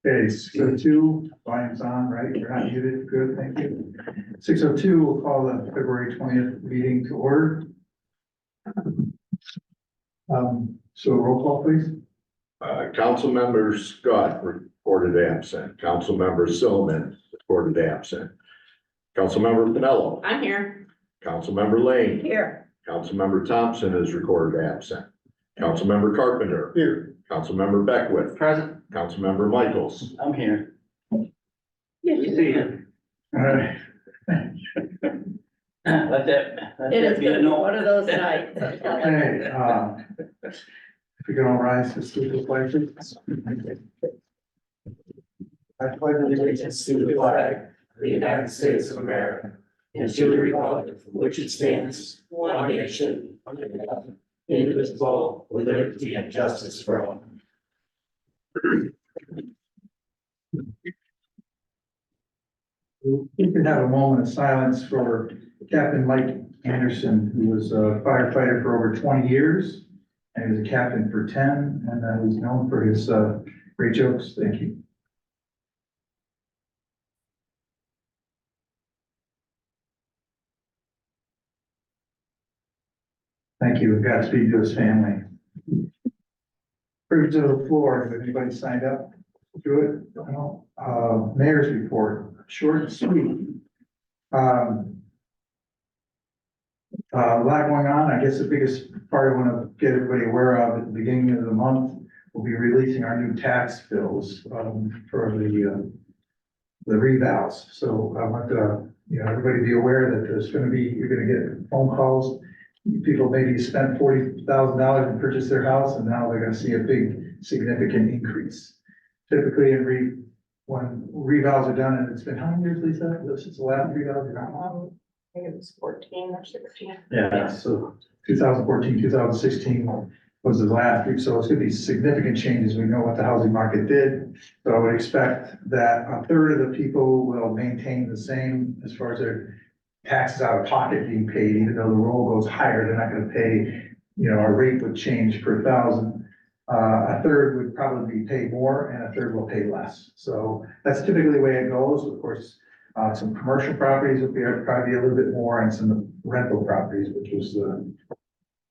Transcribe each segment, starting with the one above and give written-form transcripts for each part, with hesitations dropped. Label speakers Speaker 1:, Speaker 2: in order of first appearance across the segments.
Speaker 1: Okay, 6:02, volume's on, right? You're not muted. Good, thank you. 6:02, we'll call the February 20th meeting to order. So roll call, please.
Speaker 2: Councilmember Scott reported absent. Councilmember Silliman reported absent. Councilmember Pinello.
Speaker 3: I'm here.
Speaker 2: Councilmember Lane.
Speaker 3: Here.
Speaker 2: Councilmember Thompson is recorded absent. Councilmember Carpenter.
Speaker 1: Here.
Speaker 2: Councilmember Beckwith.
Speaker 4: Present.
Speaker 2: Councilmember Michaels.
Speaker 4: I'm here.
Speaker 3: Good
Speaker 4: You see it.
Speaker 1: All right.
Speaker 4: Let that
Speaker 3: It is
Speaker 4: be a
Speaker 3: good,
Speaker 4: no.
Speaker 3: one of those nights.
Speaker 1: Okay, if we can all rise to salute the flag, please.
Speaker 5: I pledge allegiance to the flag of the United States of America and to the republic for which it stands, one nation, under God, indivisible, with liberty and justice for all.
Speaker 1: You can have a moment of silence for Captain Mike Anderson, who was a firefighter for over 20 years. And he was a captain for 10, and he's known for his great jokes. Thank you. Thank you. Godspeed to his family. Privilege of the floor. Has anybody signed up? Do it. No. Mayor's report, short and sweet. A lot going on. I guess the biggest part I want to get everybody aware of at the beginning of the month, we'll be releasing our new tax bills for the revals. So I want everybody to be aware that you're going to get phone calls. People maybe spent $40,000 and purchased their house, and now they're going to see a big, significant increase. Typically, when revals are done, and it's been how many years, Lisa? This is the last revals.
Speaker 3: I think it was 14 or 16.
Speaker 1: Yeah, so 2014, 2016 was the last week, so it's gonna be significant changes. We know what the housing market did. So I would expect that a third of the people will maintain the same as far as their taxes out of pocket being paid, even though the roll goes higher, they're not gonna pay, our rate would change per thousand. A third would probably pay more and a third will pay less. So that's typically the way it goes. Of course, some commercial properties will probably be a little bit more, and some rental properties, which was the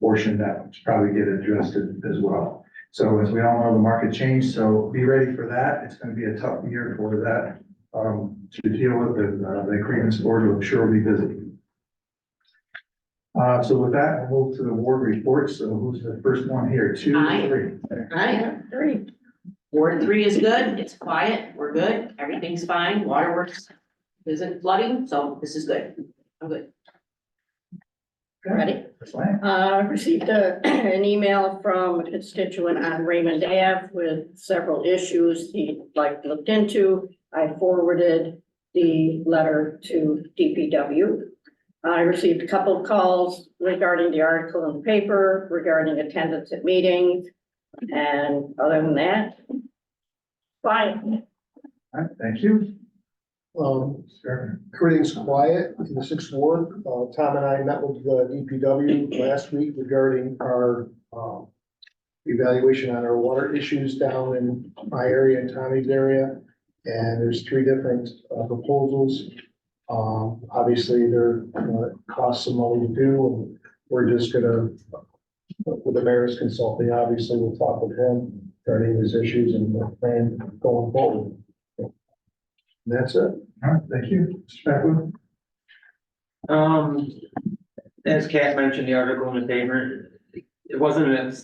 Speaker 1: portion that would probably get adjusted as well. So as we all know, the market changed, so be ready for that. It's gonna be a tough year for that to deal with, and the grievance board will sure be busy. So with that, we'll move to the ward reports. So who's the first one here? 2,
Speaker 3: I.
Speaker 1: 3.
Speaker 3: I have 3. Ward 3 is good, it's quiet, we're good, everything's fine, waterworks isn't flooding, so this is good. I'm good. Ready?
Speaker 6: Received an email from a constituent on Raymond Ave with several issues he'd like looked into. I forwarded the letter to DPW. I received a couple of calls regarding the article in the paper, regarding attendance at meetings, and other than that, fine.
Speaker 1: All right, thank you. Sure.
Speaker 7: Everything's quiet in the 6th Ward. Tom and I met with the DPW last week regarding our evaluation on our water issues down in my area and Tommy's area. And there's 3 different proposals. Obviously, they're, it costs some money to do, and we're just gonna, with the mayor's consulting, obviously, we'll talk with him regarding his issues and the plan going forward. And that's it.
Speaker 1: All right, thank you. Mr. Beckwith?
Speaker 4: As Kat mentioned, the article in the paper, it wasn't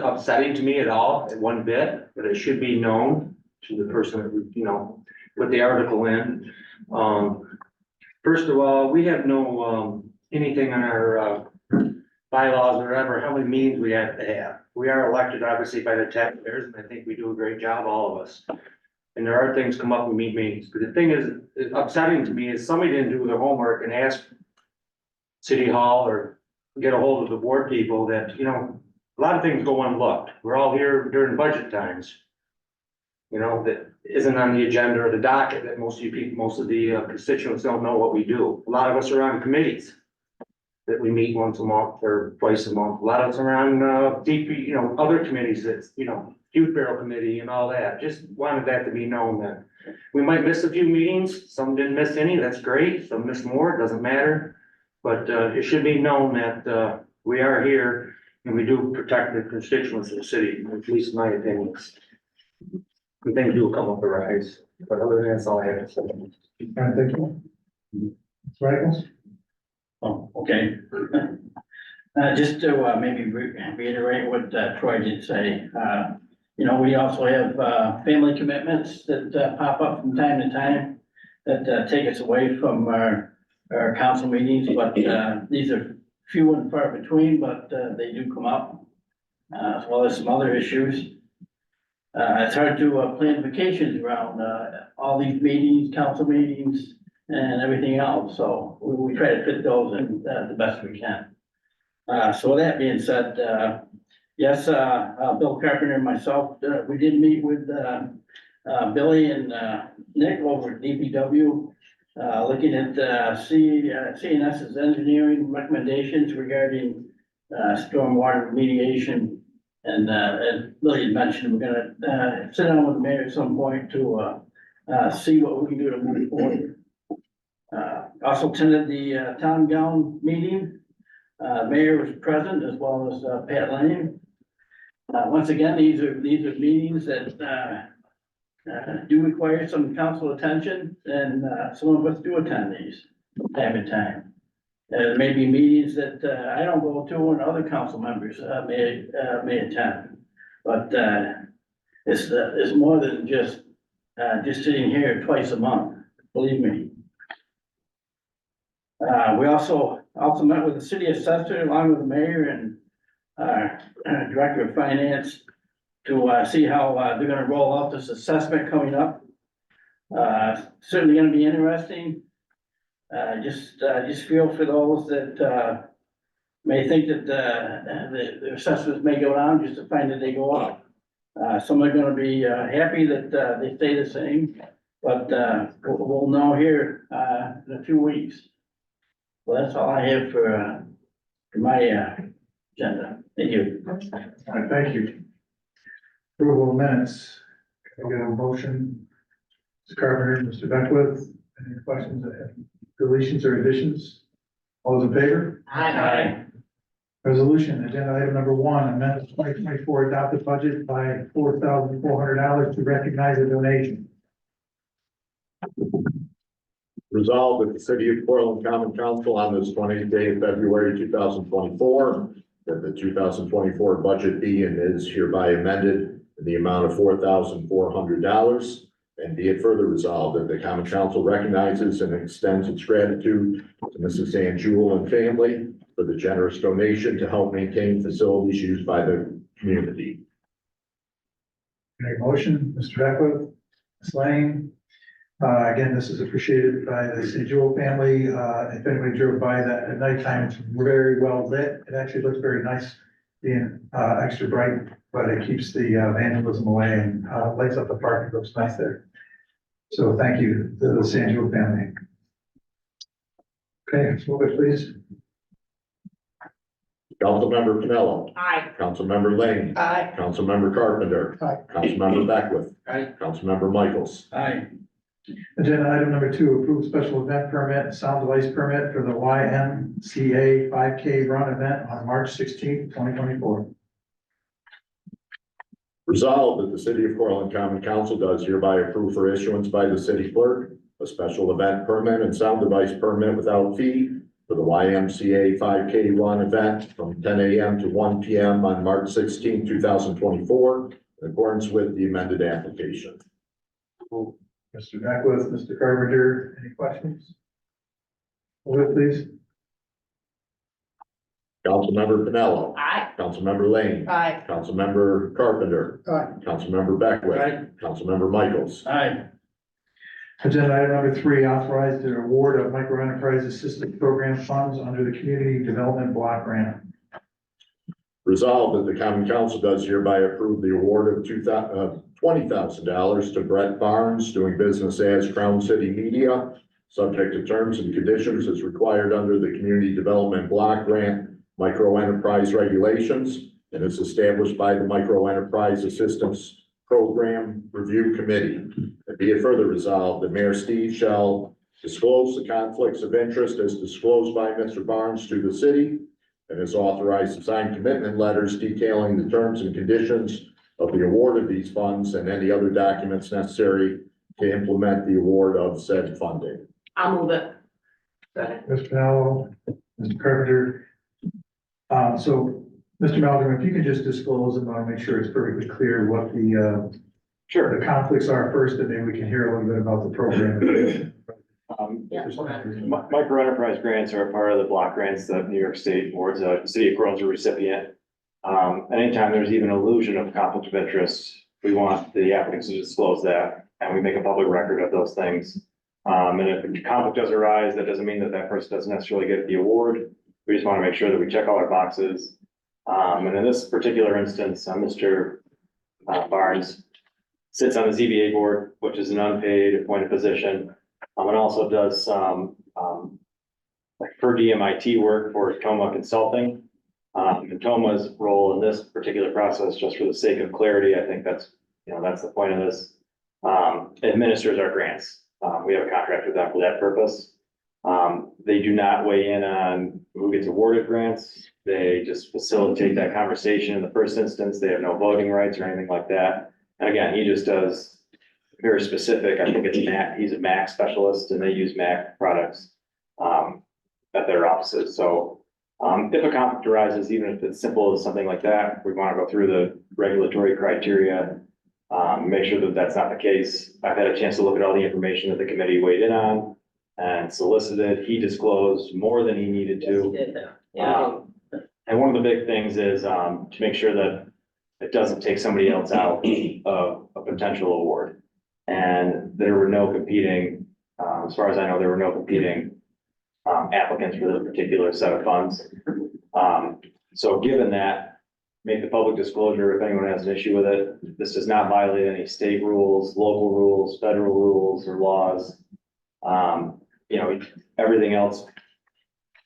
Speaker 4: upsetting to me at all, one bit, but it should be known to the person who, put the article in. First of all, we have no, anything on our, bylaws or whatever, how many meetings we have to have. We are elected obviously by the taxpayers, and I think we do a great job, all of us. And there are things come up, we meet meetings, but the thing is upsetting to me is somebody didn't do their homework and ask City Hall or get a hold of the board people that, a lot of things go unlooked. We're all here during budget times. That isn't on the agenda or the docket, that most of the constituents don't know what we do. A lot of us are on committees. that we meet once a month or twice a month. A lot of us are on, DP, you know, other committees that's, you know, Youth Bureau Committee and all that. Just wanted that to be known that we might miss a few meetings. Some didn't miss any, that's great. Some missed more, it doesn't matter. But, it should be known that, we are here and we do protect the constituents of the city, at least in my opinion. And things do come up the rise, but other than that, that's all I have to say.
Speaker 1: All right, thank you. Mr. Michaels?
Speaker 5: Oh, okay. Just to maybe reiterate what Troy did say, you know, we also have family commitments that pop up from time to time that take us away from our council meetings, but these are few and far between, but they do come up, as well as some other issues. It's hard to plan vacations around all these meetings, council meetings, and everything else, so we try to fit those in the best we can. So with that being said, yes, Bill Carpenter and myself, we did meet with Billy and Nick over at DPW, looking at CNS's engineering recommendations regarding stormwater remediation. And as Billy had mentioned, we're gonna sit down with the mayor at some point to see what we can do to move forward. Also attended the town gown meeting. Mayor was present as well as Pat Lane. Once again, these are meetings that do require some council attention, and some of us do attend these from time to time. There may be meetings that I don't go to and other council members may attend. But it's more than just sitting here twice a month, believe me. We also met with the city assessor along with the mayor and director of finance to see how they're gonna roll out this assessment coming up. Certainly gonna be interesting. Just feel for those that may think that the assessments may go down just to find that they go up. Some are gonna be happy that they stay the same, but we'll know here in a few weeks. Well, that's all I have for my agenda. Thank you.
Speaker 1: All right, thank you. Approval of minutes. Can I get a motion? Mr. Carpenter, Mr. Beckwith, any questions, deletions or additions? All those in favor?
Speaker 3: Aye.
Speaker 1: Resolution, agenda item number 1, amend the 2024 adopted budget by $4,400 to recognize a donation.
Speaker 2: Resolved that the city of Portland Common Council on this 20th day of February 2024, that the 2024 budget be and is hereby amended in the amount of $4,400. And be it further resolved that the Common Council recognizes and extends its gratitude to Mrs. Sanjewel and family for the generous donation to help maintain facilities used by the community.
Speaker 1: Make a motion, Mr. Beckwith, Ms. Lane. Again, this is appreciated by the St. Jewel family. If anybody drove by that at nighttime, it's very well lit. It actually looks very nice being extra bright, but it keeps the vandalism away and lights up the park. It looks nice there. So thank you to the St. Jewel family. Okay, let's move it, please.
Speaker 2: Councilmember Pinello.
Speaker 3: Aye.
Speaker 2: Councilmember Lane.
Speaker 3: Aye.
Speaker 2: Councilmember Carpenter.
Speaker 7: Aye.
Speaker 2: Councilmember Beckwith.
Speaker 4: Aye.
Speaker 2: Councilmember Michaels.
Speaker 5: Aye.
Speaker 1: Agenda item number 2, approve special event permit, sound device permit for the YMCA 5K run event on March 16th, 2024.
Speaker 2: Resolved that the city of Portland Common Council does hereby approve for issuance by the city clerk a special event permit and sound device permit without fee for the YMCA 5K run event from 10 a.m. to 1 p.m. on March 16, 2024, in accordance with the amended application.
Speaker 1: Mr. Beckwith, Mr. Carpenter, any questions? Move it, please.
Speaker 2: Councilmember Pinello.
Speaker 3: Aye.
Speaker 2: Councilmember Lane.
Speaker 3: Aye.
Speaker 2: Councilmember Carpenter.
Speaker 7: Aye.
Speaker 2: Councilmember Beckwith.
Speaker 4: Aye.
Speaker 2: Councilmember Michaels.
Speaker 5: Aye.
Speaker 1: Agenda item number 3, authorize the award of micro enterprise assistance program funds under the community development block grant.
Speaker 2: Resolved that the common council does hereby approve the award of $20,000 to Brett Barnes, doing business as Crown City Media, subject to terms and conditions as required under the Community Development Block Grant Micro Enterprise Regulations, and is established by the Micro Enterprise Assistance Program Review Committee. And be it further resolved, that Mayor Steve shall disclose the conflicts of interest as disclosed by Mr. Barnes to the city, and is authorized to sign commitment letters detailing the terms and conditions of the award of these funds and any other documents necessary to implement the award of said funding.
Speaker 3: I'll move it.
Speaker 1: Mr. Pinello, Mr. Carpenter. So, Mr. Malcolm, if you can just disclose, and I want to make sure it's perfectly clear what the conflicts are first, and then we can hear a little bit about the program.
Speaker 3: Yeah.
Speaker 8: Micro enterprise grants are a part of the block grants that New York State awards. The city of Portland's a recipient. Anytime there's even an illusion of conflict of interest, we want the applicants to disclose that, and we make a public record of those things. And if a conflict does arise, that doesn't mean that that person doesn't necessarily get the award. We just want to make sure that we check all our boxes. And in this particular instance, Mr. Barnes sits on the ZBA board, which is an unpaid appointed position. And also does some, like per diem IT work for Toma Consulting. And Toma's role in this particular process, just for the sake of clarity, I think that's, that's the point of this. Administers our grants. We have a contract with them for that purpose. They do not weigh in on who gets awarded grants. They just facilitate that conversation in the first instance. They have no voting rights or anything like that. And again, he just does very specific, I think it's Mac, he's a Mac specialist, and they use Mac products at their offices. So if a conflict arises, even if it's simple as something like that, we want to go through the regulatory criteria, make sure that that's not the case. I've had a chance to look at all the information that the committee weighed in on and solicited. He disclosed more than he needed to. And one of the big things is to make sure that it doesn't take somebody else out of a potential award. And there were no competing, as far as I know, there were no competing applicants for this particular set of funds. So given that, make the public disclosure if anyone has an issue with it. This does not violate any state rules, local rules, federal rules or laws. Everything else,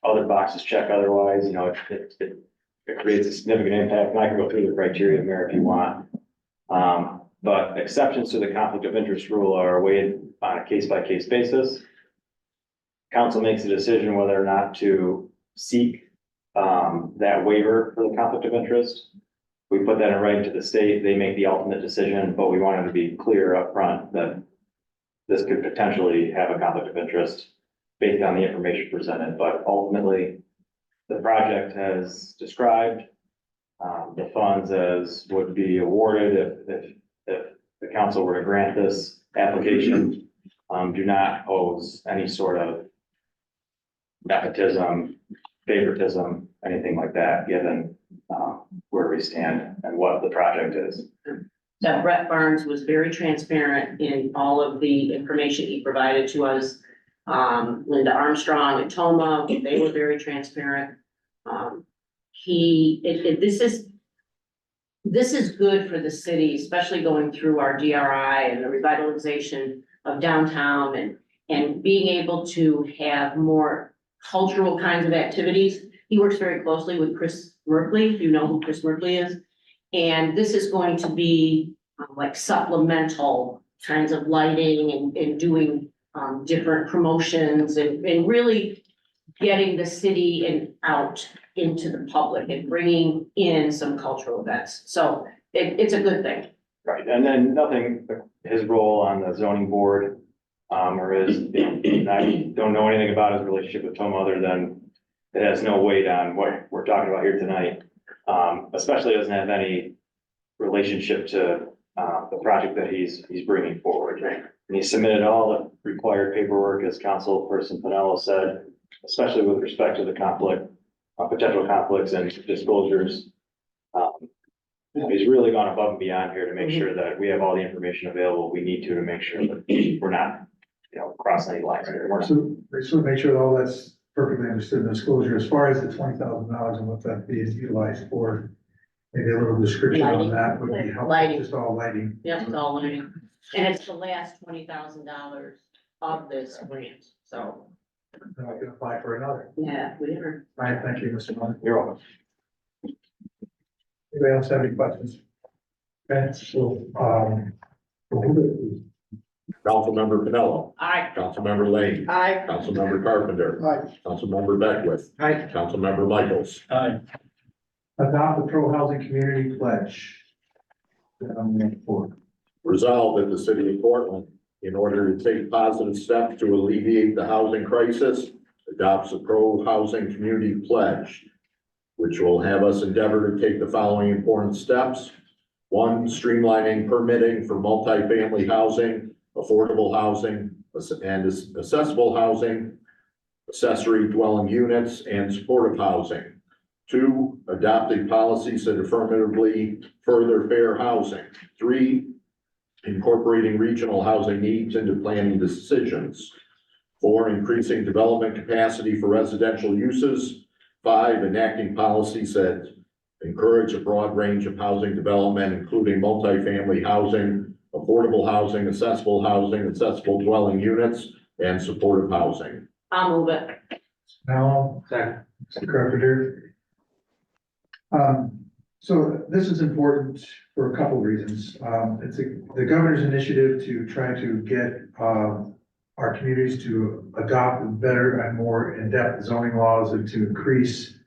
Speaker 8: other boxes check otherwise, it creates a significant impact. And I can go through the criteria, Mayor, if you want. But exceptions to the conflict of interest rule are weighed on a case-by-case basis. Council makes a decision whether or not to seek that waiver for the conflict of interest. We put that in writing to the state. They make the ultimate decision, but we wanted to be clear up front that this could potentially have a conflict of interest based on the information presented. But ultimately, the project has described the funds as would be awarded if the council were to grant this application, do not pose any sort of nepotism, favoritism, anything like that, given where we stand and what the project is.
Speaker 3: That Brett Barnes was very transparent in all of the information he provided to us. Linda Armstrong and Toma, they were very transparent. This is good for the city, especially going through our DRI and the revitalization of downtown and being able to have more cultural kinds of activities. He works very closely with Chris Merkley, if you know who Chris Merkley is. And this is going to be like supplemental kinds of lighting and doing different promotions and really getting the city and out into the public and bringing in some cultural events. So it's a good thing.
Speaker 8: Right, and then nothing, his role on the zoning board, or his, I don't know anything about his relationship with Toma other than it has no weight on what we're talking about here tonight. Especially doesn't have any relationship to the project that he's bringing forward. And he submitted all the required paperwork, as Councilperson Pinello said, especially with respect to the conflict, potential conflicts and disclosures. He's really gone above and beyond here to make sure that we have all the information available we need to make sure that we're not, crossing any lines here.
Speaker 1: So make sure that all that's perfectly understood in the disclosure, as far as the $20,000 and what that fee is utilized for. Maybe a little description on
Speaker 3: Lighting.
Speaker 1: that would be helpful,
Speaker 3: Lighting.
Speaker 1: just all lighting.
Speaker 3: Yep, it's all lighting. And it's the last $20,000 of this grant. So,
Speaker 1: Then I can apply for another.
Speaker 3: yeah, whatever.
Speaker 1: All right, thank you, Mr. Muller.
Speaker 8: You're welcome.
Speaker 1: Anybody else have any questions? Okay, so,
Speaker 2: Councilmember Pinello,
Speaker 3: Aye.
Speaker 2: Councilmember Lane,
Speaker 6: Aye.
Speaker 2: Councilmember Carpenter,
Speaker 7: Aye.
Speaker 2: Councilmember Beckwith,
Speaker 1: Aye.
Speaker 2: Councilmember Michaels.
Speaker 5: Aye.
Speaker 1: Adopt the pro-housing community pledge.
Speaker 2: Resolved that the city of Portland, in order to take positive steps to alleviate the housing crisis, adopts a pro-housing community pledge, which will have us endeavor to take the following important steps. One, streamlining permitting for multifamily housing, affordable housing, and accessible housing, accessory dwelling units, and supportive housing. Two, adopting policies that affirmatively further fair housing. Three, incorporating regional housing needs into planning decisions. Four, increasing development capacity for residential uses. Five, enacting policies that encourage a broad range of housing development, including multifamily housing, affordable housing, accessible dwelling units, and supportive housing.
Speaker 3: I'll move it.
Speaker 1: Now,
Speaker 4: Second.
Speaker 1: Mr. Carpenter. So this is important for a couple of reasons. It's the governor's initiative to try to get, our communities to adopt better and more in-depth zoning laws and to increase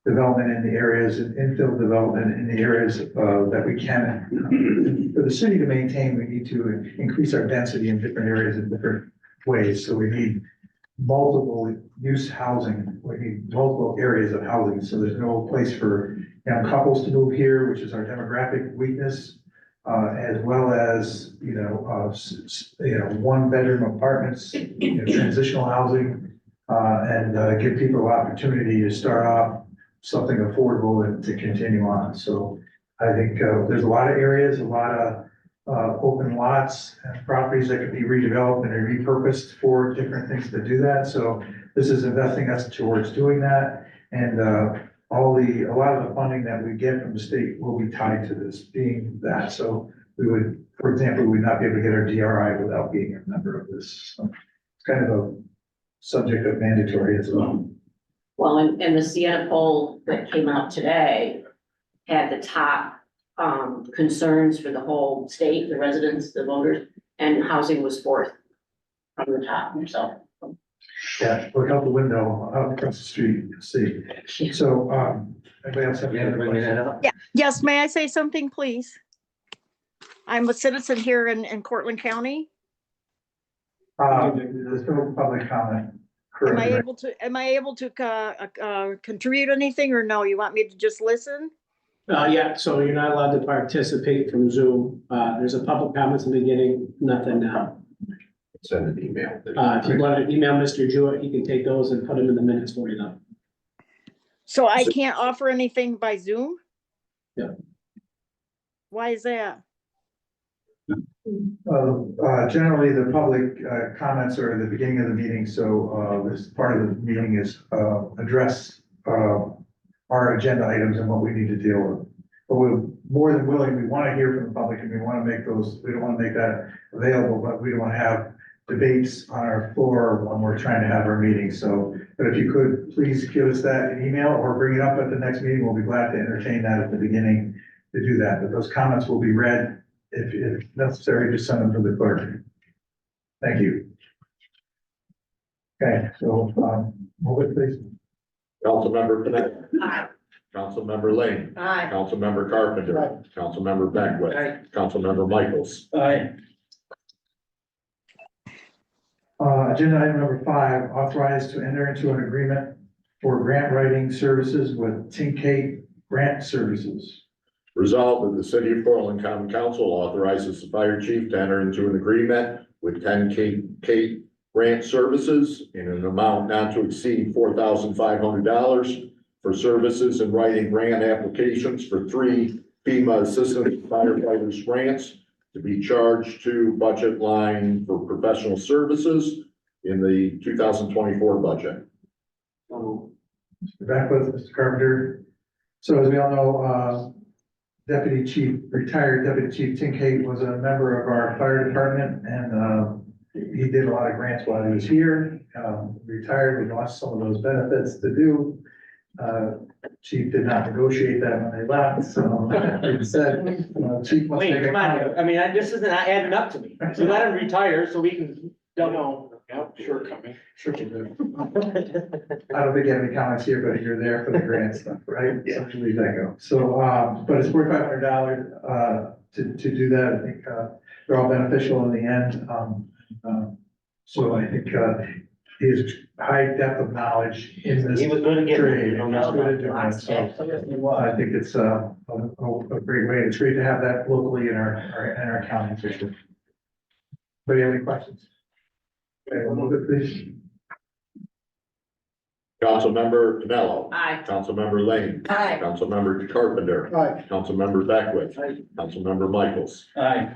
Speaker 1: development in the areas and infill development in the areas, that we can. For the city to maintain, we need to increase our density in different areas in different ways. So we need multiple use housing. We need multiple areas of housing. So there's no place for young couples to move here, which is our demographic weakness. As well as, one bedroom apartments, transitional housing, and give people opportunity to start off something affordable and to continue on. So I think, there's a lot of areas, a lot of, open lots and properties that could be redeveloped and repurposed for different things to do that. So this is investing us towards doing that. And, a lot of the funding that we get from the state will be tied to this being that. So we would, for example, we would not be able to get our DRI without being a member of this. So it's kind of a subject of mandatory as well.
Speaker 3: Well, and the Sienna poll that came out today had the top, concerns for the whole state, the residents, the voters, and housing was fourth from the top, so.
Speaker 1: Yeah, look out the window, out across the street, see. So, anybody else have any other
Speaker 4: Bringing that
Speaker 1: questions?
Speaker 4: up.
Speaker 9: Yes, may I say something, please? I'm a citizen here in Cortland County.
Speaker 1: There's no public comment.
Speaker 9: Am I
Speaker 1: currently.
Speaker 9: am I able to contribute anything, or no? You want me to just listen?
Speaker 5: Yeah, so you're not allowed to participate from Zoom. There's a public comments in the beginning, nothing now.
Speaker 2: Send an email.
Speaker 5: If you want to email Mr. Jewett, he can take those and put them in the minutes for you though.
Speaker 9: So I can't offer anything by Zoom?
Speaker 5: Yeah.
Speaker 9: Why is that?
Speaker 1: Generally, the public comments are at the beginning of the meeting, so this part of the meeting is address our agenda items and what we need to deal with. But we're more than willing, we want to hear from the public and we want to make those, we don't want to make that available, but we don't want to have debates on our floor when we're trying to have our meeting. So, but if you could, please give us that in email or bring it up at the next meeting. We'll be glad to entertain that at the beginning to do that. But those comments will be read. If necessary, just send them to the clerk. Thank you. Okay, so, move it, please.
Speaker 2: Councilmember Pinello,
Speaker 3: Aye.
Speaker 2: Councilmember Lane,
Speaker 6: Aye.
Speaker 2: Councilmember Carpenter, Councilmember Beckwith,
Speaker 4: Aye.
Speaker 2: Councilmember Michaels.
Speaker 5: Aye.
Speaker 1: Agenda item number 5, authorized to enter into an agreement for grant writing services with Tinkate Grant Services.
Speaker 2: Resolved that the city of Portland Common Council authorizes the fire chief to enter into an agreement with 10K Grant Services in an amount not to exceed $4,500 for services in writing grant applications for 3 FEMA Assistant Firefighters grants to be charged to budget line for professional services in the 2024 budget.
Speaker 1: Mr. Beckwith, Mr. Carpenter. So as we all know, retired Deputy Chief Tinkate was a member of our fire department and he did a lot of grants while he was here, retired, we lost some of those benefits to do. Chief did not negotiate that when they left, so he said, chief must
Speaker 4: Wait,
Speaker 1: make a
Speaker 4: come on,
Speaker 1: comment.
Speaker 4: I mean, this isn't adding up to me. So let him retire so we can double.
Speaker 5: Sure coming.
Speaker 1: Sure will do. I don't think you have any comments here, but you're there for the grant stuff, right?
Speaker 5: Yeah.
Speaker 1: So leave that go. So, but it's $4,500, to do that. I think, they're all beneficial in the end. So I think, his high depth of knowledge in this
Speaker 4: He was good at getting
Speaker 1: trade,
Speaker 4: it.
Speaker 1: and he's good at doing it. So
Speaker 6: Absolutely
Speaker 1: I
Speaker 6: was.
Speaker 1: think it's a great way. It's great to have that locally in our county for sure. Anybody have any questions? Okay, we'll move it, please.
Speaker 2: Councilmember Pinello.
Speaker 3: Aye.
Speaker 2: Councilmember Lane.
Speaker 3: Aye.
Speaker 2: Councilmember Carpenter.
Speaker 7: Aye.
Speaker 2: Councilmember Beckwith. Councilmember Michaels.
Speaker 5: Aye.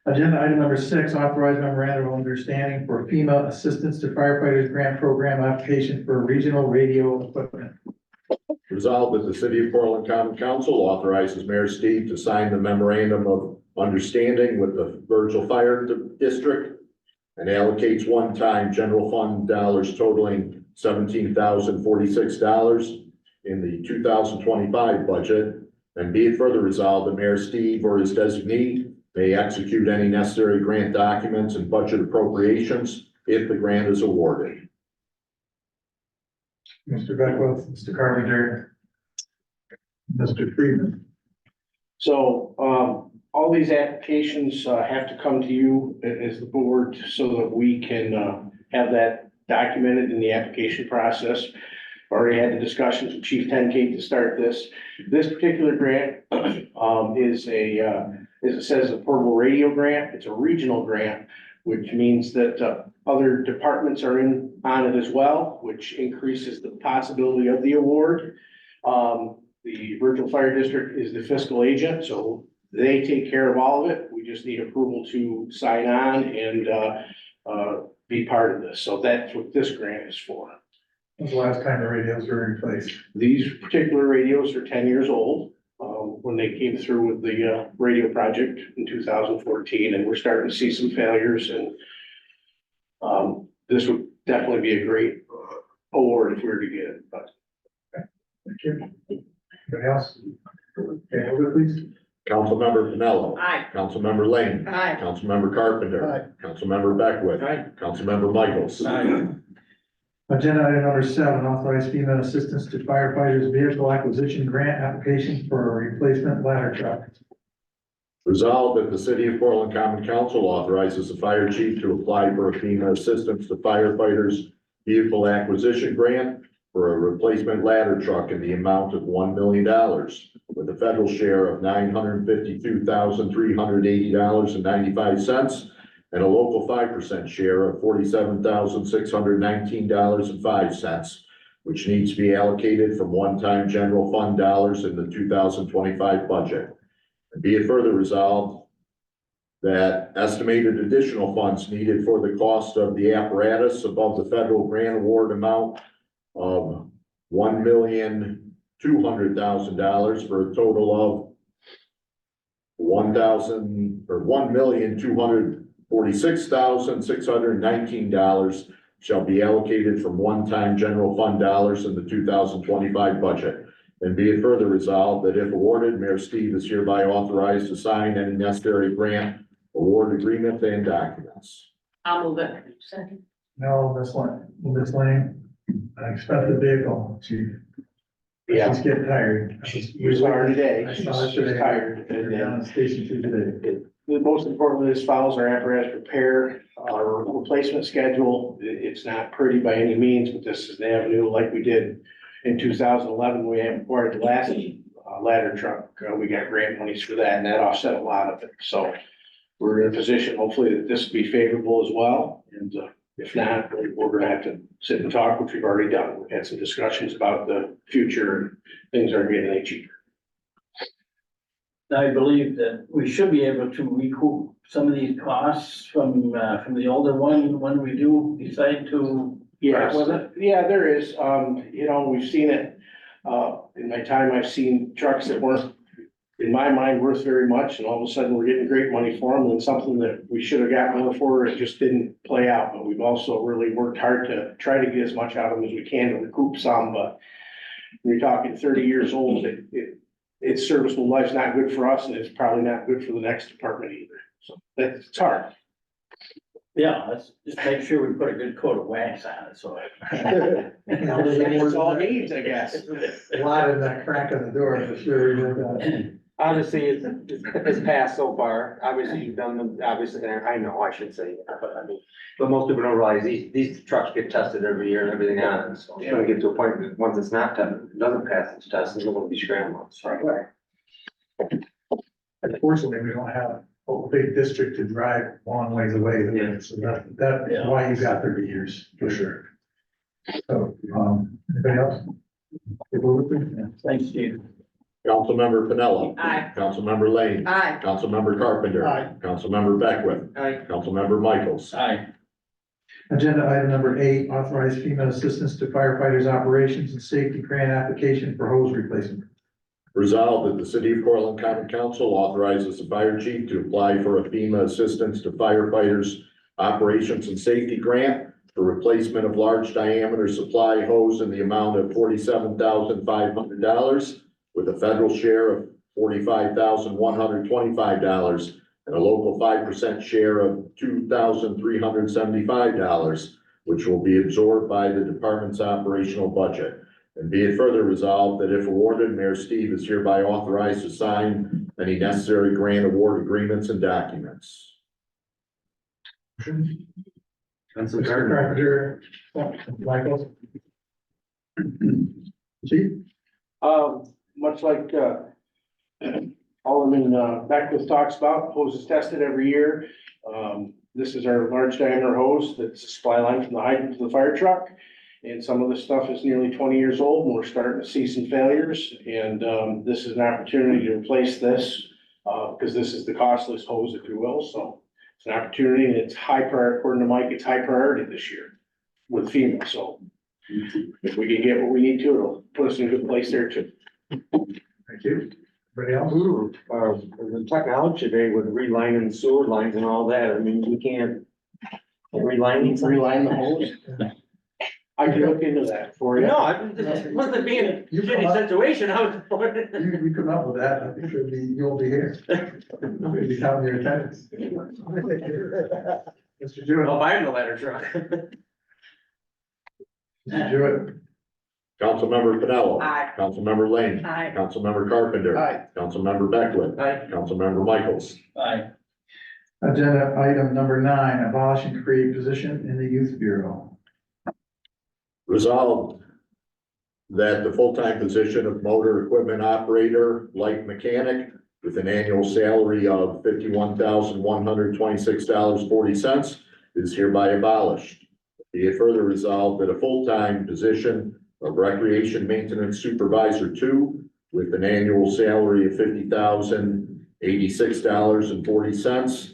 Speaker 1: Agenda item number 6, authorize memorandum of understanding for FEMA Assistance to Firefighters Grant Program application for regional radio equipment.
Speaker 2: Resolved that the city of Portland Common Council authorizes Mayor Steve to sign the memorandum of understanding with the Virgil Fire District and allocates one-time general fund dollars totaling $17,046 in the 2025 budget. And be it further resolved that Mayor Steve or his designee may execute any necessary grant documents and budget appropriations if the grant is awarded.
Speaker 1: Mr. Beckwith, Mr. Carpenter, Mr. Friedman.
Speaker 10: So, all these applications, have to come to you as the board so that we can, have that documented in the application process. Already had the discussions with Chief Tenkate to start this. This particular grant, is as it says, a portable radio grant. It's a regional grant, which means that, other departments are on it as well, which increases the possibility of the award. The Virgil Fire District is the fiscal agent, so they take care of all of it. We just need approval to sign on and, be part of this. So that's what this grant is for.
Speaker 1: When's the last time the radios were replaced?
Speaker 10: These particular radios are 10 years old, when they came through with the, radio project in 2014, and we're starting to see some failures and, this would definitely be a great award if we were to get it, but.
Speaker 1: Thank you. Anybody else? Okay, move it, please.
Speaker 2: Councilmember Pinello.
Speaker 3: Aye.
Speaker 2: Councilmember Lane.
Speaker 6: Aye.
Speaker 2: Councilmember Carpenter.
Speaker 7: Aye.
Speaker 2: Councilmember Beckwith.
Speaker 4: Aye.
Speaker 2: Councilmember Michaels.
Speaker 1: Agenda item number 7, authorize FEMA assistance to firefighters vehicle acquisition grant application for a replacement ladder truck.
Speaker 2: Resolved that the city of Portland Common Council authorizes the fire chief to apply for a FEMA assistance to firefighters vehicle acquisition grant for a replacement ladder truck in the amount of $1 million with a federal share of $952,380.95 and a local 5% share of $47,619.05, which needs to be allocated from one-time general fund dollars in the 2025 budget. And be it further resolved that estimated additional funds needed for the cost of the apparatus above the federal grant award amount of $1,200,000 for a total of $1,246,619 shall be allocated from one-time general fund dollars in the 2025 budget. And be it further resolved that if awarded, Mayor Steve is hereby authorized to sign any necessary grant award agreement and documents.
Speaker 3: I'll move it.
Speaker 6: Second.
Speaker 1: No, Miss Lane, expensive vehicle, chief. She's getting tired.
Speaker 10: We saw her today.
Speaker 1: I
Speaker 10: She's
Speaker 1: saw her today.
Speaker 10: tired.
Speaker 1: We're
Speaker 10: And
Speaker 1: down
Speaker 10: then
Speaker 1: on Station 2 today.
Speaker 10: the most importantly, this follows our apparatus repair, our replacement schedule. It's not pretty by any means, but this is the avenue like we did in 2011. We acquired the last ladder truck. We got grant monies for that, and that offset a lot of it. So we're in a position, hopefully, that this will be favorable as well. And if not, we're gonna have to sit and talk, which we've already done. We've had some discussions about the future, and things aren't getting any cheaper.
Speaker 5: I believe that we should be able to recoup some of these costs from the older one when we do decide to.
Speaker 10: Yes,
Speaker 5: With it?
Speaker 10: yeah, there is. We've seen it. In my time, I've seen trucks that weren't, in my mind, worth very much, and all of a sudden, we're getting great money for them, and something that we should have gotten more for, it just didn't play out, but we've also really worked hard to try to get as much out of them as we can to recoup some, but when you're talking 30 years old, its serviceable life's not good for us, and it's probably not good for the next department either, so it's hard.
Speaker 5: Yeah, let's just make sure we put a good coat of wax on it, so.
Speaker 10: That's all it needs, I guess.
Speaker 1: A lot in that crack of the door for sure.
Speaker 4: Honestly, it's passed so far. Obviously, you've done them, obviously, and I know, I should say, but I mean, but most people don't realize these trucks get tested every year and everything on it. So it's gonna get to a point that once it's not tested, it doesn't pass its test, it's gonna be scrambling. So.
Speaker 1: Unfortunately, we don't have a big district to drive long ways away.
Speaker 4: Yeah.
Speaker 1: So that's why you got 30 years, for sure. So, anybody else?
Speaker 5: Thanks, Steve.
Speaker 2: Councilmember Pinello.
Speaker 3: Aye.
Speaker 2: Councilmember Lane.
Speaker 3: Aye.
Speaker 2: Councilmember Carpenter.
Speaker 7: Aye.
Speaker 2: Councilmember Beckwith.
Speaker 4: Aye.
Speaker 2: Councilmember Michaels.
Speaker 5: Aye.
Speaker 1: Agenda item number 8, authorize FEMA assistance to firefighters operations and safety grant application for hose replacement.
Speaker 2: Resolved that the city of Portland Common Council authorizes the fire chief to apply for a FEMA assistance to firefighters operations and safety grant for replacement of large diameter supply hose in the amount of $47,500 with a federal share of $45,125 and a local 5% share of $2,375, which will be absorbed by the department's operational budget. And be it further resolved that if awarded, Mayor Steve is hereby authorized to sign any necessary grant award agreements and documents.
Speaker 1: Mr. Carpenter, Michael. Chief?
Speaker 10: Much like, Alderman Beckwith talks about, hose is tested every year. This is our large diameter hose that's a supply line from the hydrant to the fire truck. And some of this stuff is nearly 20 years old, and we're starting to see some failures. And this is an opportunity to replace this, because this is the costless hose, if you will. So it's an opportunity, and it's high priority, according to Mike, it's high priority this year with FEMA. So if we can get what we need to, it'll put us in a good place there too.
Speaker 1: Thank you. Anybody else?
Speaker 4: The technology today with relining sewer lines and all that, I mean, we can't relining.
Speaker 10: Reline the hose. I can look into that for you.
Speaker 4: No, it wasn't being a shitty situation, I was.
Speaker 1: You come up with that, I think you'll be here. You'll be counting your attendance. Mr. Jewett.
Speaker 4: I'll buy him the ladder truck.
Speaker 1: Mr. Jewett.
Speaker 2: Councilmember Pinello.
Speaker 3: Aye.
Speaker 2: Councilmember Lane.
Speaker 3: Aye.
Speaker 2: Councilmember Carpenter.
Speaker 7: Aye.
Speaker 2: Councilmember Beckwith.
Speaker 4: Aye.
Speaker 2: Councilmember Michaels.
Speaker 5: Aye.
Speaker 1: Agenda item number 9, abolish and create position in the youth bureau.
Speaker 2: Resolved that the full-time position of motor equipment operator, light mechanic, with an annual salary of $51,126.40 is hereby abolished. Be it further resolved that a full-time position of recreation maintenance supervisor 2, with an annual salary of $50,086.40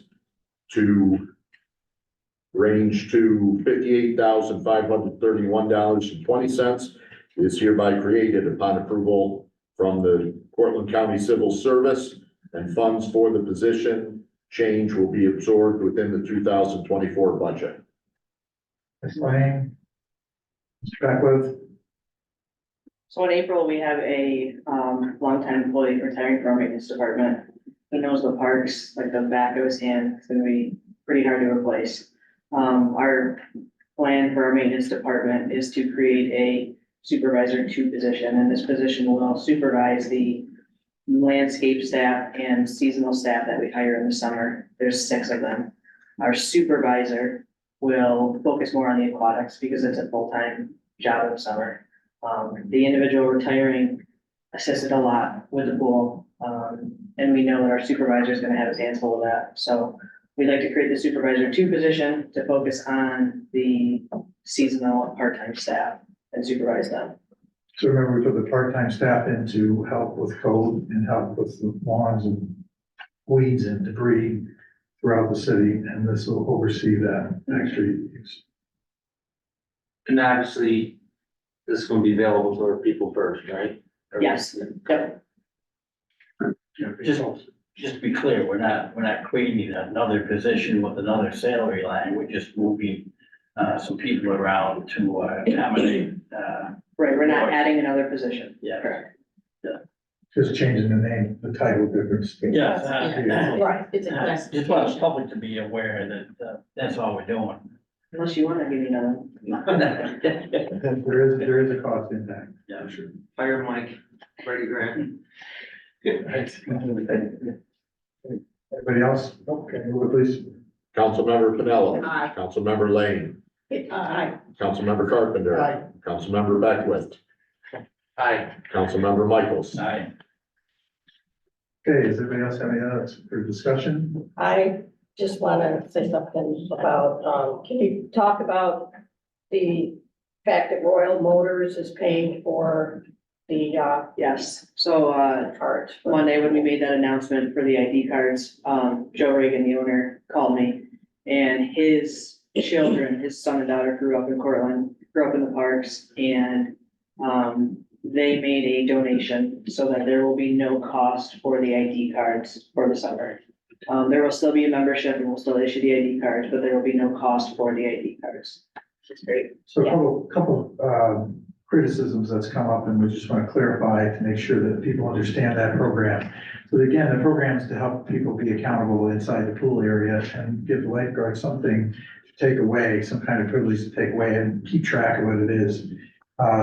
Speaker 2: to range to $58,531.20 is hereby created upon approval from the Portland County Civil Service, and funds for the position change will be absorbed within the 2024 budget.
Speaker 1: Ms. Lane. Mr. Beckwith.
Speaker 11: So in April, we have a longtime employee retiring from our maintenance department. He knows the parks like the back of his hand. It's gonna be pretty hard to replace. Our plan for our maintenance department is to create a supervisor 2 position, and this position will supervise the landscape staff and seasonal staff that we hire in the summer. There's 6 of them. Our supervisor will focus more on the aquatics because it's a full-time job in the summer. The individual retiring assisted a lot with the pool, and we know that our supervisor is gonna have his hands full of that. So we'd like to create the supervisor 2 position to focus on the seasonal and part-time staff and supervise them.
Speaker 1: So remember, we put the part-time staff in to help with code and help with the lawns and weeds and debris throughout the city, and this will oversee that extra use.
Speaker 4: And obviously, this is gonna be available to our people first, right?
Speaker 11: Yes, yep.
Speaker 5: Just to be clear, we're not creating another position with another salary line, we're just moving, some people around to accommodate,
Speaker 11: Right, we're not adding another position.
Speaker 5: yeah.
Speaker 11: Correct.
Speaker 1: Just changing the name, the title difference.
Speaker 5: Yeah.
Speaker 3: Right, it's a
Speaker 5: Just want the
Speaker 3: classification.
Speaker 5: public to be aware that, that's all we're doing.
Speaker 11: Unless you wanna give me another one.
Speaker 1: There is a cost impact.
Speaker 5: Yeah.
Speaker 1: For sure.
Speaker 4: Fire Mike, Freddie Grant.
Speaker 1: Everybody else? Okay, move it, please.
Speaker 2: Councilmember Pinello.
Speaker 3: Aye.
Speaker 2: Councilmember Lane.
Speaker 6: Aye.
Speaker 2: Councilmember Carpenter.
Speaker 7: Aye.
Speaker 2: Councilmember Beckwith.
Speaker 4: Aye.
Speaker 2: Councilmember Michaels.
Speaker 5: Aye.
Speaker 1: Okay, does anybody else have any others for discussion?
Speaker 6: I just want to say something about, can you talk about the fact that Royal Motors is paying for the,
Speaker 11: Yes, so,
Speaker 6: cart?
Speaker 11: Monday, when we made that announcement for the ID cards, Joe Reagan, the owner, called me. And his children, his son and daughter grew up in Cortland, grew up in the parks, and, they made a donation so that there will be no cost for the ID cards for the summer. There will still be a membership and we'll still issue the ID cards, but there will be no cost for the ID cards. It's great.
Speaker 1: So a couple criticisms that's come up, and we just want to clarify to make sure that people understand that program. So again, the program is to help people be accountable inside the pool area and give the lifeguard something to take away, some kind of privilege to take away and keep track of what it is.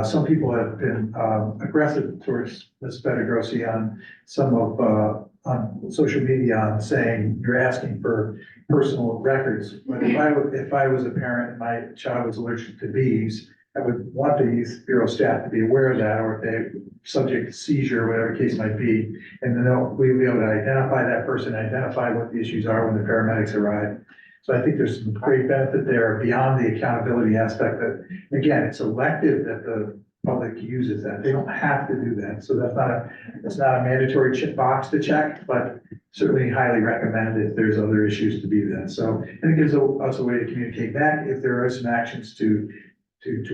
Speaker 1: Some people have been aggressive towards Ms. Pettigrossi on some of, on social media on saying you're asking for personal records. But if I was a parent and my child was allergic to bees, I would want the youth bureau staff to be aware of that, or if they're subject to seizure, or whatever the case might be. And then we'll be able to identify that person, identify what the issues are when the paramedics arrive. So I think there's some great benefit there beyond the accountability aspect that, again, it's elective that the public uses that. They don't have to do that. So it's not a mandatory box to check, but certainly highly recommend if there's other issues to be that. So, and it gives us a way to communicate back if there are some actions to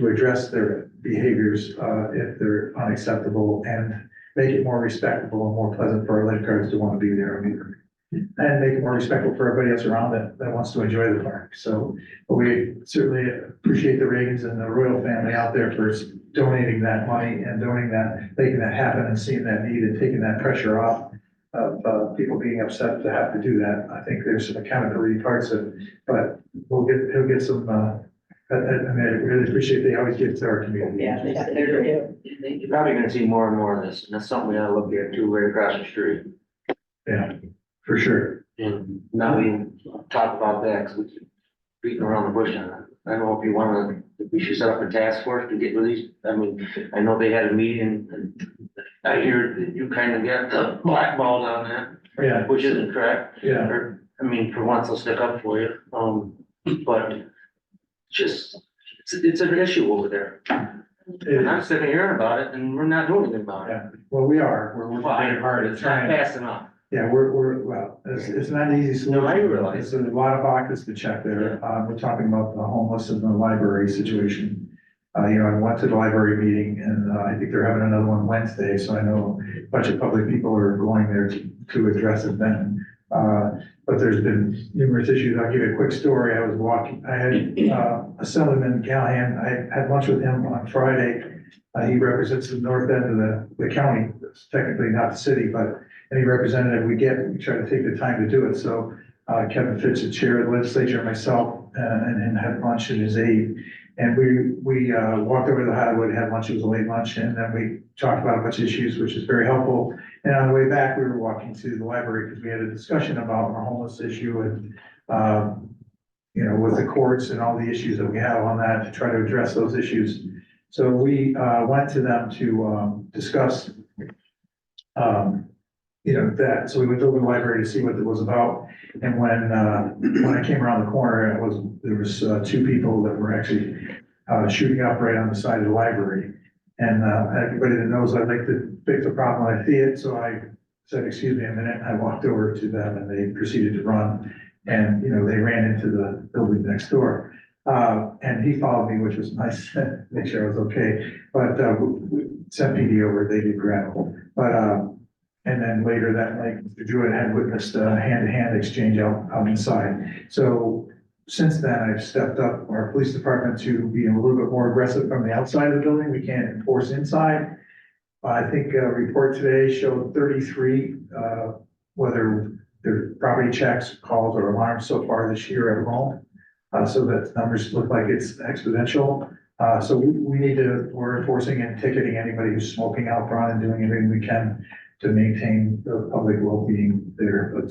Speaker 1: address their behaviors, if they're unacceptable, and make it more respectable and more pleasant for our lifeguards to want to be there. And make it more respectful for everybody else around that wants to enjoy the park. So, but we certainly appreciate the Reagans and the Royal family out there for donating that money and making that happen and seeing that need and taking that pressure off of people being upset to have to do that. I think there's some accountability parts of it, but he'll get some, I really appreciate they always give to our community.
Speaker 11: Yeah, they're great.
Speaker 4: You're probably gonna see more and more of this, and that's something we gotta look at too, right across the street.
Speaker 1: Yeah, for sure.
Speaker 4: And now we talk about that, because we keep beating around the bush on it. I don't know if you wanna, if we should set up a task force to get with these, I mean, I know they had a meeting, and I hear that you kind of got the blackballed on that,
Speaker 1: Yeah,
Speaker 4: which isn't correct.
Speaker 1: yeah.
Speaker 4: Or, I mean, for once, I'll stick up for you, but just, it's an issue over there. And I'm sick of hearing about it, and we're not doing anything about it.
Speaker 1: Yeah, well, we're working very hard at
Speaker 4: It's not
Speaker 1: trying.
Speaker 4: fast enough.
Speaker 1: Yeah, well, it's not an easy solution.
Speaker 4: No, I realize.
Speaker 1: It's a lot of boxes to check there. We're talking about the homeless and the library situation. I went to the library meeting, and I think they're having another one Wednesday, so I know a bunch of public people are going there to address it then. But there's been numerous issues. I'll give you a quick story. I was walking, I had Assemblyman Callahan, I had lunch with him on Friday. He represents the north end of the county. It's technically not the city, but any representative we try to take the time to do it. So Kevin Fitz, the chair of the legislature, myself, and had lunch in his aide. And we walked over to the Hollywood, had lunch. It was a late lunch, and then we talked about a bunch of issues, which is very helpful. And on the way back, we were walking to the library because we had a discussion about our homeless issue and, with the courts and all the issues that we have on that to try to address those issues. So we went to them to discuss, that. So we went over to the library to see what it was about. And when I came around the corner, there was two people that were actually shooting up right on the side of the library. And everybody that knows, I like to fix the problem when I see it. So I said, "Excuse me a minute." I walked over to them and they proceeded to run. And, they ran into the building next door. And he followed me, which was nice, to make sure I was okay. But we sent PD over, they did grab him. But And then later that night, Mr. Jewett had witnessed a hand-to-hand exchange out inside. So since then, I've stepped up our police department to be a little bit more aggressive from the outside of the building. We can't enforce inside. I think a report today showed 33, whether they're property checks, calls, or alarms so far this year at home. So that numbers look like it's exponential. So we need to, we're enforcing and ticketing anybody who's smoking out front and doing everything we can to maintain the public well-being there. But,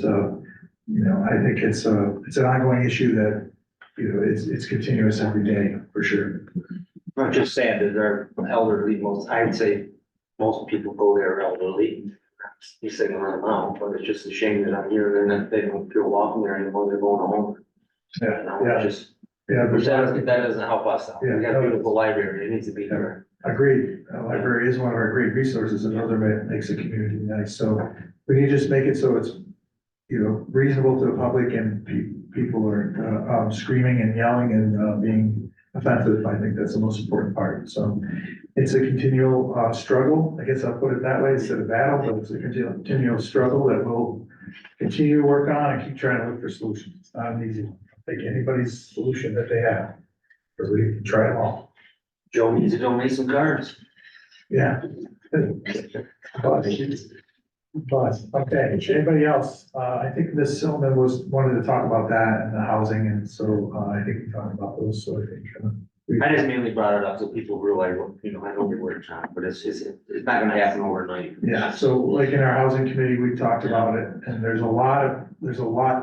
Speaker 1: you know, I think it's an ongoing issue that, you know, it's continuous every day for sure.
Speaker 4: I'm just sad that they're elderly, I would say most people go there elderly. He's saying around now, but it's just a shame that I'm hearing that they don't feel welcome there anymore, they're going home.
Speaker 1: Yeah,
Speaker 4: You know,
Speaker 1: yeah.
Speaker 4: just,
Speaker 1: Yeah,
Speaker 4: which
Speaker 1: but
Speaker 4: that doesn't help us out. We got a beautiful library, it needs to be there.
Speaker 1: agreed. The library is one of our great resources. Another makes the community nice. So we need to just make it so it's, you know, reasonable to the public and people are screaming and yelling and being offensive. I think that's the most important part. So it's a continual struggle. I guess I'll put it that way instead of battle, but it's a continual struggle that we'll continue to work on and keep trying to look for solutions. It's not an easy one. Take anybody's solution that they have, because we try them all.
Speaker 4: Joe needs to donate some cards.
Speaker 1: Yeah. But, okay, anybody else? I think Ms. Silman wanted to talk about that and the housing, and so, I think we talked about those, so I think.
Speaker 4: I just mainly brought it up so people realize, you know, I know we work on, but it's not gonna happen overnight.
Speaker 1: Yeah, so like in our housing committee, we talked about it, and there's a lot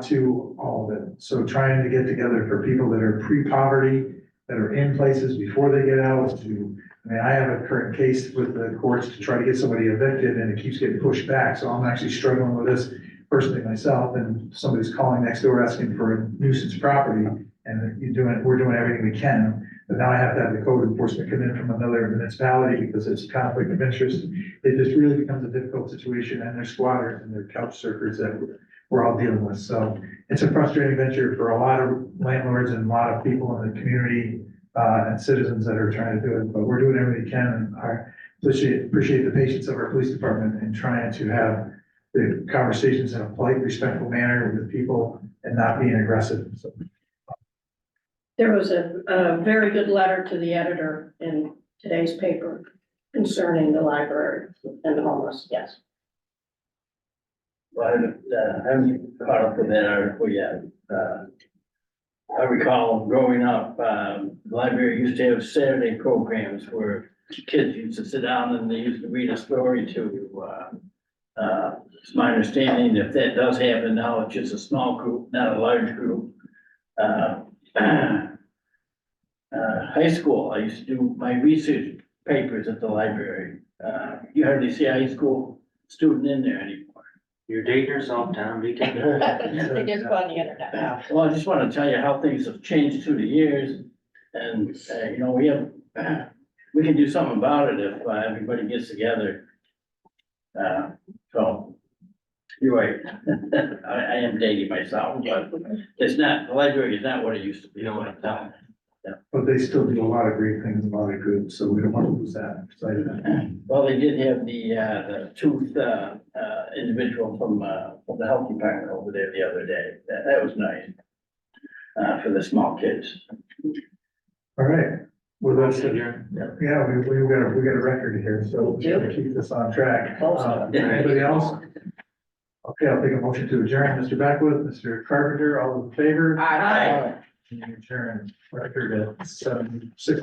Speaker 1: to all of it. So trying to get together for people that are pre-poverty, that are in places before they get out to, I mean, I have a current case with the courts to try to get somebody evicted and it keeps getting pushed back. So I'm actually struggling with this personally myself, and somebody's calling next door asking for a nuisance property, and we're doing everything we can. But now I have to have the code enforcement come in from another municipality because it's a conflict of interest. It just really becomes a difficult situation, and there's squatters and there's couch surfers that we're all dealing with. So it's a frustrating venture for a lot of landlords and a lot of people in the community, and citizens that are trying to do it, but we're doing everything we can. And I appreciate the patience of our police department in trying to have the conversations in a polite, respectful manner with people and not being aggressive. So.
Speaker 6: There was a very good letter to the editor in today's paper concerning the library and the homeless, yes.
Speaker 5: Well, I haven't caught up with that article yet. I recall growing up, the library used to have Saturday programs where kids used to sit down and they used to read a story to you. It's my understanding if that does happen now, it's just a small group, not a large group. High school, I used to do my research papers at the library. You hardly see a high school student in there anymore.
Speaker 4: You're dating yourself, Tom, be careful.
Speaker 6: They just go on the internet now.
Speaker 5: Well, I just want to tell you how things have changed through the years. And, you know, we can do something about it if everybody gets together. So, you're right. I am dating myself, but it's not, the library is not what it used to be. You know what I'm telling you.
Speaker 1: But they still do a lot of great things, a lot of good, so we don't want to lose that sight of that.
Speaker 5: Well, they did have the tooth, individual from the health department over there the other day. That was nice. For the small kids.
Speaker 1: All right, well, that's,
Speaker 4: Yeah.
Speaker 1: yeah, we got a record here, so we're gonna keep this on track. Anybody else? Okay, I'll take a motion to adjourn. Mr. Beckwith, Mr. Carpenter, all in favor?
Speaker 3: Aye.
Speaker 1: Adjourn, record at 7:06.